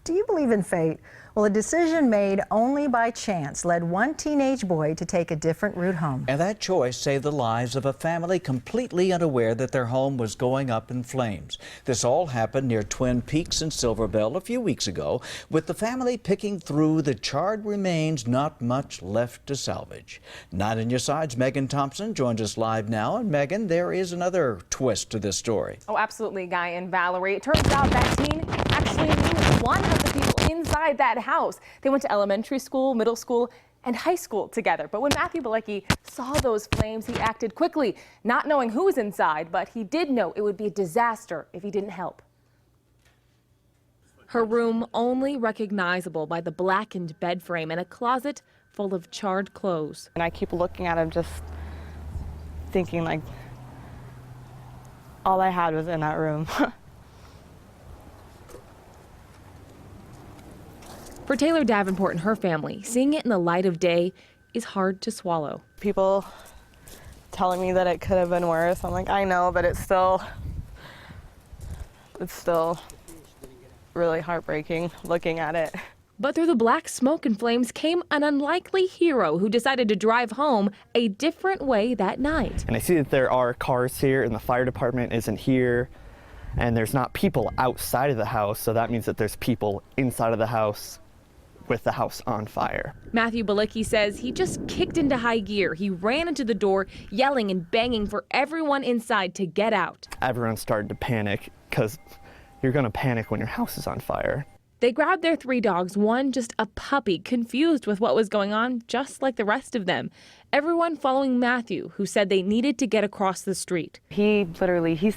Do you believe in fate? Well, a decision made only by chance led one teenage boy to take a different route home. And that choice saved the lives of a family completely unaware that their home was going up in flames. This all happened near Twin Peaks in Silverbell a few weeks ago, with the family picking through the charred remains, not much left to salvage. 9 on your side's Megan Thompson joins us live now. And Megan, there is another twist to this story. Oh, absolutely, Guy and Valerie. It turns out that teen actually knew one of the people inside that house. They went to elementary school, middle school, and high school together. But when Matthew Bilecki saw those flames, he acted quickly, not knowing who was inside, but he did know it would be a disaster if he didn't help. Her room only recognizable by the blackened bed frame and a closet full of charred clothes. And I keep looking at him, just thinking like all I had was in that room. For Taylor Davenport and her family, seeing it in the light of day is hard to swallow. People telling me that it could have been worse. I'm like, I know, but it's still really heartbreaking looking at it. But through the black smoke and flames came an unlikely hero who decided to drive home a different way that night. And I see that there are cars here and the fire department isn't here, and there's not people outside of the house, so that means that there's people inside of the house with the house on fire. Matthew Bilecki says he just kicked into high gear. He ran into the door, yelling and banging for everyone inside to get out. Everyone started to panic because you're going to panic when your house is on fire. They grabbed their 3 dogs, one just a puppy, confused with what was going on, just like the rest of them. Everyone following Matthew, who said they needed to get across the street. He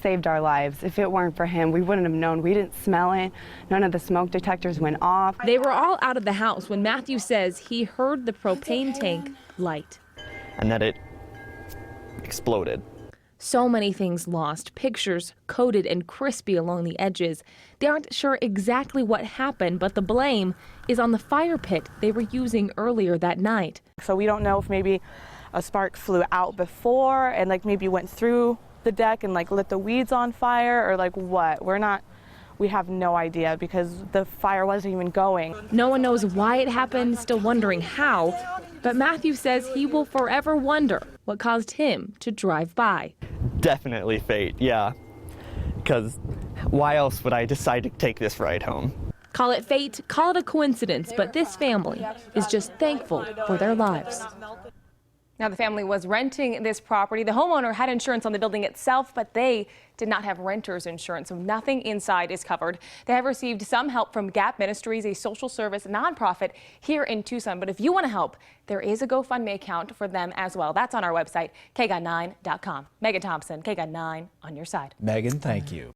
saved our lives. If it weren't for him, we wouldn't have known. We didn't smell it. None of the smoke detectors went off. They were all out of the house when Matthew says he heard the propane tank light. And that it exploded. So many things lost, pictures coated and crispy along the edges. They aren't sure exactly what happened, but the blame is on the fire pit they were using earlier that night. So we don't know if maybe a spark flew out before and like maybe went through the deck and like lit the weeds on fire, or like what. We have no idea because the fire wasn't even going. No one knows why it happened, still wondering how, but Matthew says he will forever wonder what caused him to drive by. Definitely fate, yeah. Because why else would I decide to take this ride home? Call it fate, call it a coincidence, but this family is just thankful for their lives. Now, the family was renting this property. The homeowner had insurance on the building itself, but they did not have renter's insurance, so nothing inside is covered. They have received some help from Gap Ministries, a social service nonprofit here in Tucson. But if you want to help, there is a GoFundMe account for them as well. That's on our website, KGUN9.com. Megan Thompson, KGUN 9 on your side. Megan, thank you.